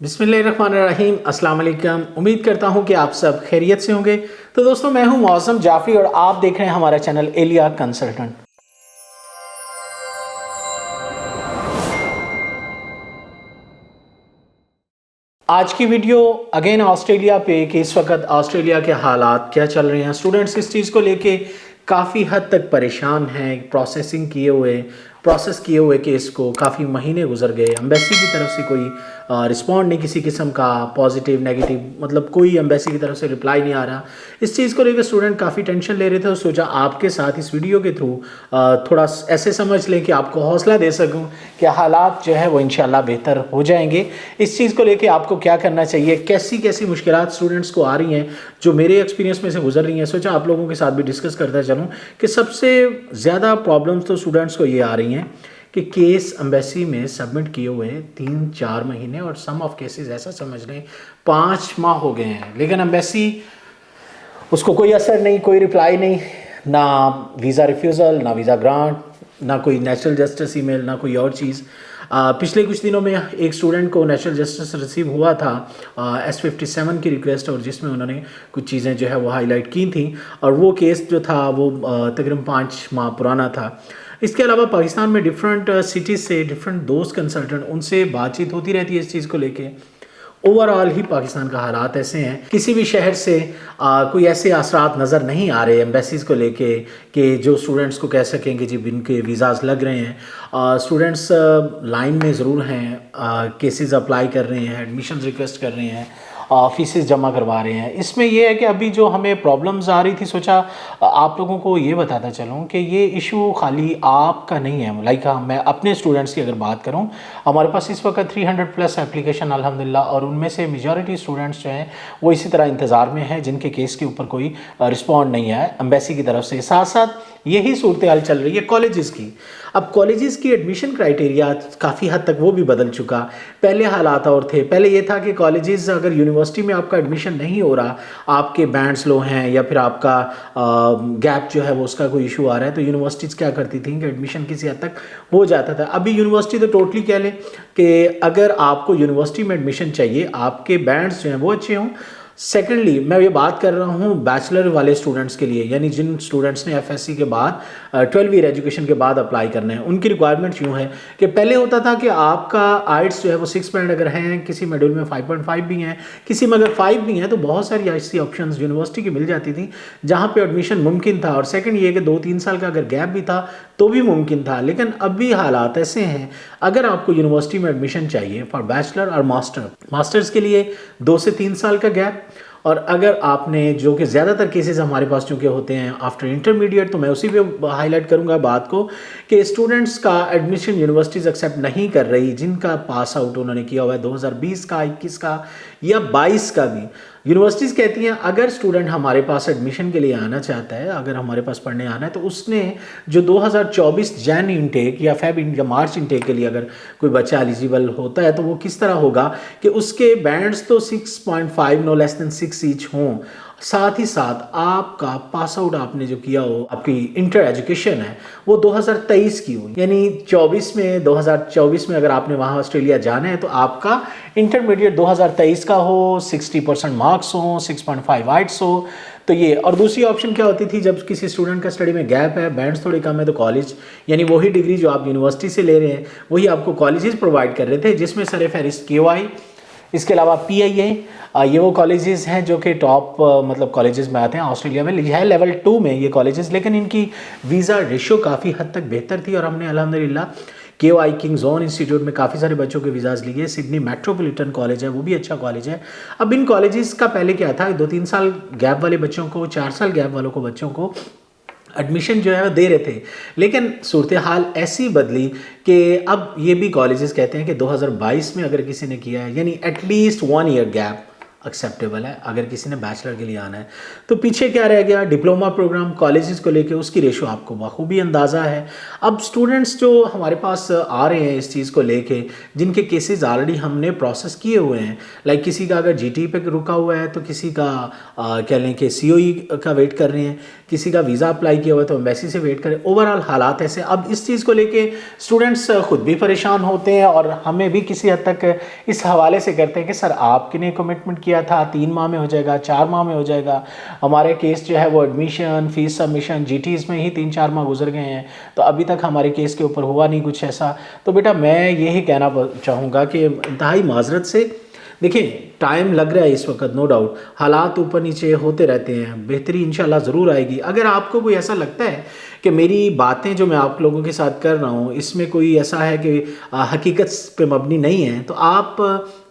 बिस्मिल्लाहिर्रहमानिर्रहीम। अस्सलाम वालेकुम। उम्मीद करता हूँ कि आप सब खैरियत से होंगे। तो दोस्तों, मैं हूँ मौसम जाफरी और आप देख रहे हैं हमारा चैनल एलिया कंसल्टेंट। आज की वीडियो अगेन ऑस्ट्रेलिया पे कि इस वक्त ऑस्ट्रेलिया के हालात क्या चल रहे हैं। स्टूडेंट्स इस चीज़ को लेके काफ़ी हद तक परेशान हैं। प्रोसेस किए हुए केस को काफ़ी महीने गुजर गए। एम्बेसी की तरफ से कोई रिस्पॉन्ड नहीं किसी किस्म का, पॉजिटिव नेगेटिव, मतलब कोई एम्बेसी की तरफ से रिप्लाई नहीं आ रहा। इस चीज़ को लेकर स्टूडेंट काफ़ी टेंशन ले रहे थे और सोचा आपके साथ इस वीडियो के थ्रू थोड़ा ऐसे समझ लें कि आपको हौसला दे सकूं कि हालात जो है वो इंशाल्लाह बेहतर हो जाएंगे। इस चीज़ को लेकर आपको क्या करना चाहिए, कैसी कैसी मुश्किलात स्टूडेंट्स को आ रही हैं जो मेरे एक्सपीरियंस में से गुजर रही हैं, सोचा आप लोगों के साथ भी डिस्कस करता चलूँ कि सबसे ज़्यादा प्रॉब्लम्स तो स्टूडेंट्स को ये आ रही हैं कि केस एम्बेसी में सबमिट किए हुए 3-4 महीने और सम ऑफ केसेस ऐसा समझ लें 5 माह हो गए हैं, लेकिन एम्बेसी उसको कोई असर नहीं, कोई रिप्लाई नहीं, ना वीज़ा रिफ्यूज़ल, ना वीज़ा ग्रांट, ना कोई नेशनल जस्टिस ईमेल, ना कोई और चीज़। पिछले कुछ दिनों में एक स्टूडेंट को नेशनल जस्टिस रिसीव हुआ था S57 की रिक्वेस्ट, और जिसमें उन्होंने कुछ चीज़ें जो है वो हाईलाइट की थी, और वो केस जो था वो तकरीबन 5 माह पुराना था। इसके अलावा पाकिस्तान में डिफरेंट सिटीज़ से डिफरेंट दोस्त कंसल्टेंट, उनसे बातचीत होती रहती है इस चीज़ को लेके। ओवरऑल ही पाकिस्तान का हालात ऐसे हैं, किसी भी शहर से कोई ऐसे असरात नज़र नहीं आ रहे एम्बेसीज़ को लेके कि जो स्टूडेंट्स को कह सकेंगे जी इनके वीज़ाज़ लग रहे हैं। स्टूडेंट्स लाइन में ज़रूर हैं, केसेस अप्लाई कर रहे हैं, एडमिशन रिक्वेस्ट कर रहे हैं, फीसेस जमा करवा रहे हैं। इसमें यह है कि अभी जो हमें प्रॉब्लम्स आ रही थी, सोचा आप लोगों को ये बताता चलूँ कि ये इशू खाली आपका नहीं है। लाइक मैं अपने स्टूडेंट्स की अगर बात करूँ, हमारे पास इस वक्त 300+ एप्लीकेशन अल्हम्दुलिल्लाह, और उनमें से मेजॉरिटी स्टूडेंट्स जो हैं वो इसी तरह इंतज़ार में हैं जिनके केस के ऊपर कोई रिस्पॉन्ड नहीं है एम्बेसी की तरफ से। साथ साथ यही सूरत हाल चल रही है कॉलेजेस की। अब कॉलेजेस की एडमिशन क्राइटेरिया काफ़ी हद तक वो भी बदल चुका। पहले हालात और थे, पहले ये था कि कॉलेजेस अगर यूनिवर्सिटी में आपका एडमिशन नहीं हो रहा, आपके बैंड्स लो हैं या फिर आपका गैप जो है वो उसका कोई इशू आ रहा है, तो यूनिवर्सिटीज़ क्या करती थी कि एडमिशन किसी हद तक हो जाता था। अभी यूनिवर्सिटी तो टोटली कह लें कि अगर आपको यूनिवर्सिटी में एडमिशन चाहिए, आपके बैंड्स जो हैं वो अच्छे हों। सेकेंडली मैं ये बात कर रहा हूँ बैचलर वाले स्टूडेंट्स के लिए, यानी जिन स्टूडेंट्स ने एफएससी के बाद 12 ईयर एजुकेशन के बाद अप्लाई करना है, उनकी रिक्वायरमेंट यूँ है कि पहले होता था कि आपका आइट्स जो है वो 6 पॉइंट अगर हैं, किसी मॉड्यूल में 5.5 भी हैं, किसी में अगर 5 भी हैं, तो बहुत सारी ऐसी ऑप्शंस यूनिवर्सिटी की मिल जाती थी जहाँ पे एडमिशन मुमकिन था। और सेकंड ये कि 2-3 साल का अगर गैप भी था तो भी मुमकिन था। लेकिन अभी हालात ऐसे हैं, अगर आपको यूनिवर्सिटी में एडमिशन चाहिए फॉर बैचलर और मास्टर्स के लिए 2 से 3 साल का गैप, और अगर आपने, जो कि ज़्यादातर केसेस हमारे पास चूँकि होते हैं आफ्टर इंटरमीडिएट, तो मैं उसी पे हाईलाइट करूँगा बात को कि स्टूडेंट्स का एडमिशन यूनिवर्सिटीज़ एक्सेप्ट नहीं कर रही जिनका पास आउट उन्होंने किया हुआ है 2020 का, 21 का या 22 का भी। यूनिवर्सिटीज़ कहती हैं अगर स्टूडेंट हमारे पास एडमिशन के लिए आना चाहता है, अगर हमारे पास पढ़ने आना है, तो उसने जो 2024 जैन इंटेक या फेब या मार्च इंटेक के लिए अगर कोई बच्चा एलिजिबल होता है, तो वो किस तरह होगा कि उसके बैंड्स तो 6.5 नो लेस देन 6 ईच हों, साथ ही साथ आपका पास आउट आपने जो किया हो, आपकी इंटर एजुकेशन है वो 2023 की हो, यानी 2024 में अगर आपने वहाँ ऑस्ट्रेलिया जाना है तो आपका इंटरमीडिएट 2023 का हो, 60% मार्क्स हो, 6.5 आइट्स हो। तो ये, और दूसरी ऑप्शन क्या होती थी जब किसी स्टूडेंट का स्टडी में गैप है, बैंड्स थोड़े कम है, तो कॉलेज, यानी वही डिग्री जो आप यूनिवर्सिटी से ले रहे हैं वही आपको कॉलेजेस प्रोवाइड कर रहे थे, जिसमें सर फहरिस्त KY, इसके अलावा PIA, ये वो कॉलेजेस हैं जो कि टॉप मतलब कॉलेजेस में आते हैं ऑस्ट्रेलिया में, है लेवल 2 में ये कॉलेजेस। लेकिन इनकी वीज़ा रेशियो काफ़ी हद तक बेहतर थी, और हमने अल्हम्दुलिल्लाह KY किंग्स ओन इंस्टीट्यूट में काफ़ी सारे बच्चों के वीज़ाज़ लिए। सिडनी मेट्रोपॉलिटन कॉलेज है, वो भी अच्छा कॉलेज है। अब इन कॉलेजेस का पहले क्या था, 2-3 साल गैप वाले बच्चों को, 4 साल गैप वालों को, बच्चों को एडमिशन जो है वो दे रहे थे। लेकिन सूरत हाल ऐसी बदली कि अब ये भी कॉलेजेस कहते हैं कि 2022 में अगर किसी ने किया है, यानी एटलीस्ट 1 ईयर गैप, एक्सेप्टेबल है। अगर किसी ने बैचलर के लिए आना है तो पीछे क्या रह गया, डिप्लोमा प्रोग्राम कॉलेजेस को लेके उसकी रेशो आपको बखूबी अंदाज़ा है। अब स्टूडेंट्स जो हमारे पास आ रहे हैं इस चीज़ को लेके, जिनके केसेस ऑलरेडी हमने प्रोसेस किए हुए हैं, लाइक किसी का अगर जीटी पे रुका हुआ है तो किसी का कह लें कि सीओई का वेट कर रहे हैं, किसी का वीज़ा अप्लाई किया हुआ है तो एम्बेसी से वेट करें। ओवरऑल हालात ऐसे, अब इस चीज़ को लेके स्टूडेंट्स खुद भी परेशान होते हैं और हमें भी किसी हद तक इस हवाले से करते हैं कि सर आपने कमिटमेंट किया था 3 माह में हो जाएगा, 4 माह में हो जाएगा। हमारे केस जो है वो एडमिशन, फीस सबमिशन, जीटीज़ में ही 3-4 माह गुजर गए हैं, तो अभी तक हमारे केस के ऊपर हुआ नहीं कुछ ऐसा। तो बेटा मैं यही कहना चाहूँगा कि इंतहाई माजरत से, देखिए टाइम लग रहा है इस वक्त, नो डाउट हालात ऊपर नीचे होते रहते हैं, बेहतरी इंशाल्लाह ज़रूर आएगी। अगर आपको कोई ऐसा लगता है कि मेरी बातें जो मैं आप लोगों के साथ कर रहा हूँ इसमें कोई ऐसा है कि हकीकत पे मबनी नहीं है, तो आप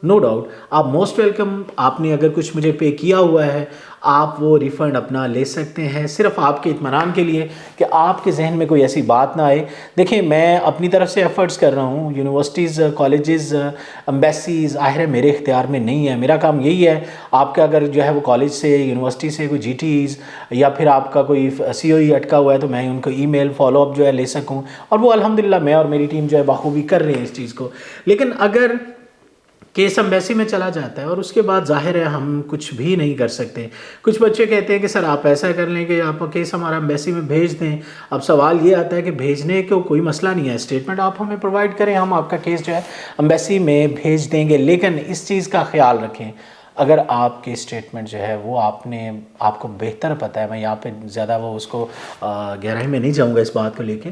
नो डाउट आप मोस्ट वेलकम। आपने अगर कुछ मुझे पे किया हुआ है आप वो रिफ़ंड अपना ले सकते हैं, सिर्फ आपके इत्मीनान के लिए कि आपके जहन में कोई ऐसी बात ना आए। देखिए मैं अपनी तरफ से एफ़र्ट्स कर रहा हूँ, यूनिवर्सिटीज़, कॉलेजेस, एम्बेसीज़ ज़ाहिर है मेरे इख्तियार में नहीं है। मेरा काम यही है, आपका अगर जो है वो कॉलेज से, यूनिवर्सिटी से कोई जीटीज़ या फिर आपका कोई सीओई अटका हुआ है तो मैं उनको ईमेल फॉलो अप जो है ले सकूँ, और वो अल्हम्दुलिल्लाह मैं और मेरी टीम जो है बखूबी कर रहे हैं इस चीज़ को। लेकिन अगर केस एम्बेसी में चला जाता है और उसके बाद जाहिर है हम कुछ भी नहीं कर सकते। कुछ बच्चे कहते हैं कि सर आप ऐसा कर लें कि आप केस हमारा एम्बेसी में भेज दें। अब सवाल ये आता है कि भेजने को कोई मसला नहीं है, स्टेटमेंट आप हमें प्रोवाइड करें, हम आपका केस जो है एम्बेसी में भेज देंगे। लेकिन इस चीज़ का ख्याल रखें, अगर आपके स्टेटमेंट जो है वो आपको बेहतर पता है, मैं यहाँ पे ज़्यादा वो उसको गहराई में नहीं जाऊँगा इस बात को लेके,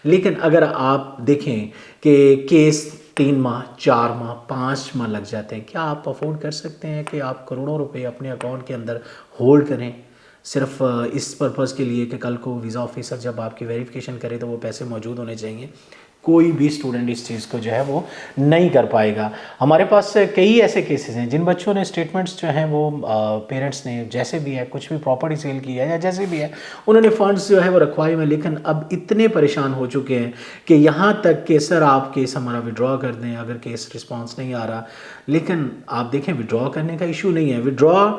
लेकिन अगर आप देखें कि केस 3 माह, 4 माह, 5 माह लग जाते हैं, क्या आप अफोर्ड कर सकते हैं कि आप करोड़ों रुपए अपने अकाउंट के अंदर होल्ड करें सिर्फ इस पर्पज़ के लिए कि कल को वीज़ा ऑफिसर जब आपकी वेरिफिकेशन करे तो वो पैसे मौजूद होने चाहिए? कोई भी स्टूडेंट इस चीज़ को जो है वो नहीं कर पाएगा। हमारे पास कई ऐसे केसेस हैं जिन बच्चों ने स्टेटमेंट्स जो हैं वो पेरेंट्स ने जैसे भी है कुछ भी प्रॉपर्टी सेल की है या जैसे भी है उन्होंने फ़ंड्स जो है वो रखवाए हुए, लेकिन अब इतने परेशान हो चुके हैं कि यहाँ तक कि सर आप केस हमारा विड्रॉ कर दें अगर केस रिस्पॉन्स नहीं आ रहा। लेकिन आप देखें विड्रॉ करने का इशू नहीं है, विड्रॉ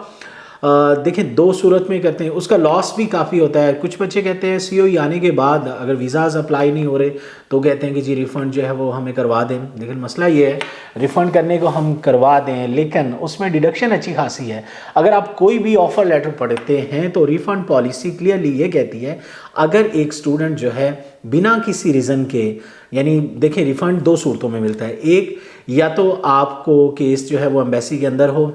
देखें 2 सूरत में करते हैं, उसका लॉस भी काफ़ी होता है। कुछ बच्चे कहते हैं सीओई आने के बाद अगर वीज़ाज़ अप्लाई नहीं हो रहे तो कहते हैं कि जी रिफ़ंड जो है वो हमें करवा दें। लेकिन मसला ये है रिफ़ंड करने को हम करवा दें लेकिन उसमें डिडक्शन अच्छी खासी है। अगर आप कोई भी ऑफ़र लेटर पढ़ते हैं तो रिफ़ंड पॉलिसी क्लियरली ये कहती है अगर एक स्टूडेंट जो है बिना किसी रीज़न के, यानी देखें रिफ़ंड 2 सूरतों में मिलता है, एक या तो आपको केस जो है वो एम्बेसी के अंदर हो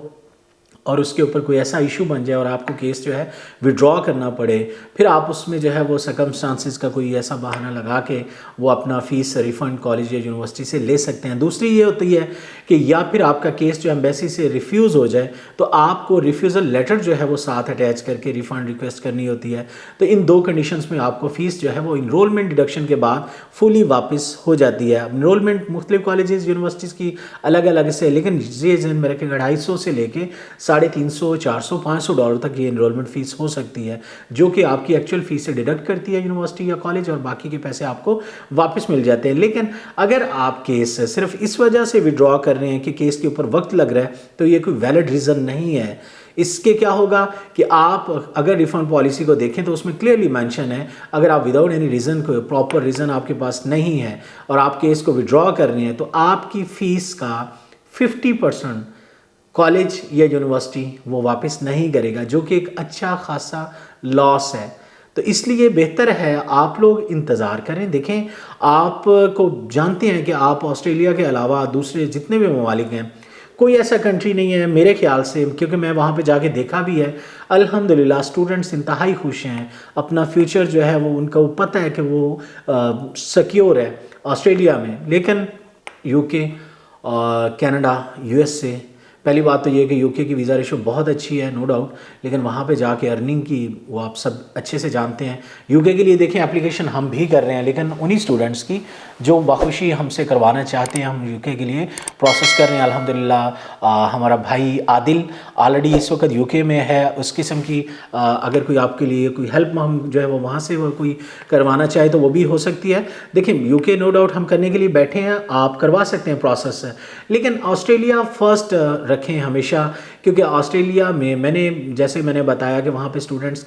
और उसके ऊपर कोई ऐसा इशू बन जाए और आपको केस जो है विड्रॉ करना पड़े, फिर आप उसमें जो है वो सर्कमस्टांसिस का कोई ऐसा बहाना लगा के वो अपना फ़ीस रिफ़ंड कॉलेज या यूनिवर्सिटी से ले सकते हैं। दूसरी ये होती है कि या फिर आपका केस जो एम्बेसी से रिफ्यूज़ हो जाए तो आपको रिफ्यूज़ल लेटर जो है वो साथ अटैच करके रिफ़ंड रिक्वेस्ट करनी होती है। तो इन 2 कंडीशंस में आपको फ़ीस जो है वो इनरोलमेंट डिडक्शन के बाद फुली वापस हो जाती है। इनरोलमेंट मुख्तलिफ कॉलेजेस यूनिवर्सिटीज़ की अलग अलग से, लेकिन ये जहन में रखें 250 से लेके $350, $400, $500 तक ये इनरोलमेंट फ़ीस हो सकती है जो कि आपकी एक्चुअल फ़ीस से डिडक्ट करती है यूनिवर्सिटी या कॉलेज और बाकी के पैसे आपको वापस मिल जाते हैं। लेकिन अगर आप केस सिर्फ इस वजह से विड्रॉ कर रहे हैं कि केस के ऊपर वक्त लग रहा है तो ये कोई वैलिड रीज़न नहीं है। इसके क्या होगा कि आप अगर रिफंड पॉलिसी को देखें तो उसमें क्लियरली मेंशन है अगर आप विदाउट एनी रीज़न को प्रॉपर रीज़न आपके पास नहीं है और आप केस को विड्रॉ कर रहे हैं तो आपकी फ़ीस का 50% कॉलेज या यूनिवर्सिटी वो वापस नहीं करेगा, जो कि एक अच्छा खासा लॉस है। तो इसलिए बेहतर है आप लोग इंतज़ार करें। देखें आपको जानते हैं कि आप ऑस्ट्रेलिया के अलावा दूसरे जितने भी ममालिक हैं कोई ऐसा कंट्री नहीं है मेरे ख्याल से, क्योंकि मैं वहाँ पे जाके देखा भी है, अल्हम्दुलिल्लाह स्टूडेंट्स इंतहाई खुश हैं, अपना फ्यूचर जो है वो उनको पता है कि वो सिक्योर है ऑस्ट्रेलिया में। लेकिन यूके, कनाडा, यूएसए, पहली बात तो ये कि यूके की वीज़ा रेशो बहुत अच्छी है नो डाउट, लेकिन वहाँ पे जाके अर्निंग की वो आप सब अच्छे से जानते हैं। यूके के लिए देखें एप्लीकेशन हम भी कर रहे हैं, लेकिन उन्हीं स्टूडेंट्स की जो बाखुशी हमसे करवाना चाहते हैं हम यूके के लिए प्रोसेस कर रहे हैं। अल्हम्दुलिल्लाह हमारा भाई आदिल ऑलरेडी इस वक्त यूके में है। उस किस्म की अगर कोई आपके लिए कोई हेल्प हम जो है वो वहाँ से वो कोई करवाना चाहे तो वो भी हो सकती है। देखिए यूके नो डाउट हम करने के लिए बैठे हैं, आप करवा सकते हैं प्रोसेस, लेकिन ऑस्ट्रेलिया फर्स्ट رکھیں ہمیشہ، کیونکہ آسٹریلیا میں نے جیسے میں نے بتایا کہ وہاں پہ اسٹوڈنٹس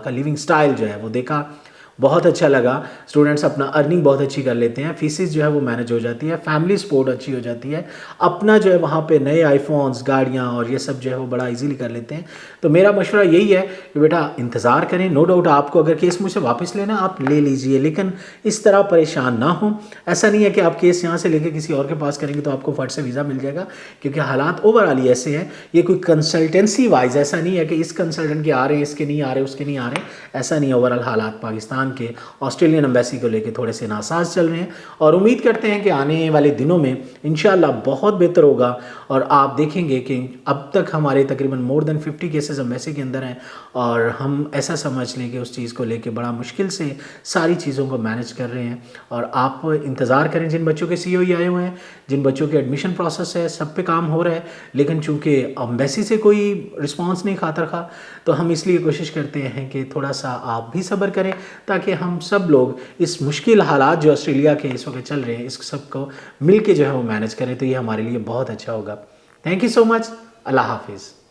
کا لیونگ سٹائل جو ہے وہ دیکھا، بہت اچھا لگا. اسٹوڈنٹس اپنا ارننگ بہت اچھی کر لیتے ہیں، فیسز جو ہے وہ مینج ہو جاتی ہے، فیملی سپورٹ اچھی ہو جاتی ہے، اپنا جو ہے وہاں پہ نئے آئی فونز، گاڑیاں اور یہ سب جو ہے وہ بڑا ایزیلی کر لیتے ہیں. تو میرا مشورہ یہی ہے کہ بیٹا انتظار کریں. نو ڈاؤٹ آپ کو اگر کیس مجھ سے واپس لینا آپ لے لیجئے، لیکن اس طرح پریشان نہ ہوں. ایسا نہیں ہے کہ آپ کیس یہاں سے لے کے کسی اور کے پاس کریں گے تو آپ کو فٹ سے ویزا مل جائے گا، کیونکہ حالات اوور آل ایسے ہیں. یہ کوئی کنسلٹنسی وائز ایسا نہیں ہے کہ اس کنسلٹنٹ کے آ رہے ہیں، اس کے نہیں آ رہے، اس کے نہیں آ رہے، ایسا نہیں. اوور آل حالات پاکستان کے آسٹریلین ایمبیسی کو لے کے تھوڑے سے ناساز چل رہے ہیں، اور امید کرتے ہیں کہ آنے والے دنوں میں انشاءاللہ بہت بہتر ہوگا. اور آپ دیکھیں گے کہ اب تک ہمارے تقریباً مور دین 50 کیسز ایمبیسی کے اندر ہیں، اور ہم ایسا سمجھ لیں کہ اس چیز کو لے کے بڑا مشکل سے ساری چیزوں کو مینج کر رہے ہیں. اور آپ انتظار کریں. جن بچوں کے سی او ای آئے ہوئے ہیں، جن بچوں کے ایڈمیشن پروسیس ہے، سب پہ کام ہو رہا ہے، لیکن چونکہ ایمبیسی سے کوئی رسپانس نہیں کھاتا رکھا، تو ہم اس لیے کوشش کرتے ہیں کہ تھوڑا سا آپ بھی صبر کریں، تاکہ ہم سب لوگ اس مشکل حالات جو آسٹریلیا کے اس وقت چل رہے ہیں اس سب کو مل کے جو ہے وہ مینج کریں، تو یہ ہمارے لیے بہت اچھا ہوگا. تھینک یو سو مچ. اللہ حافظ.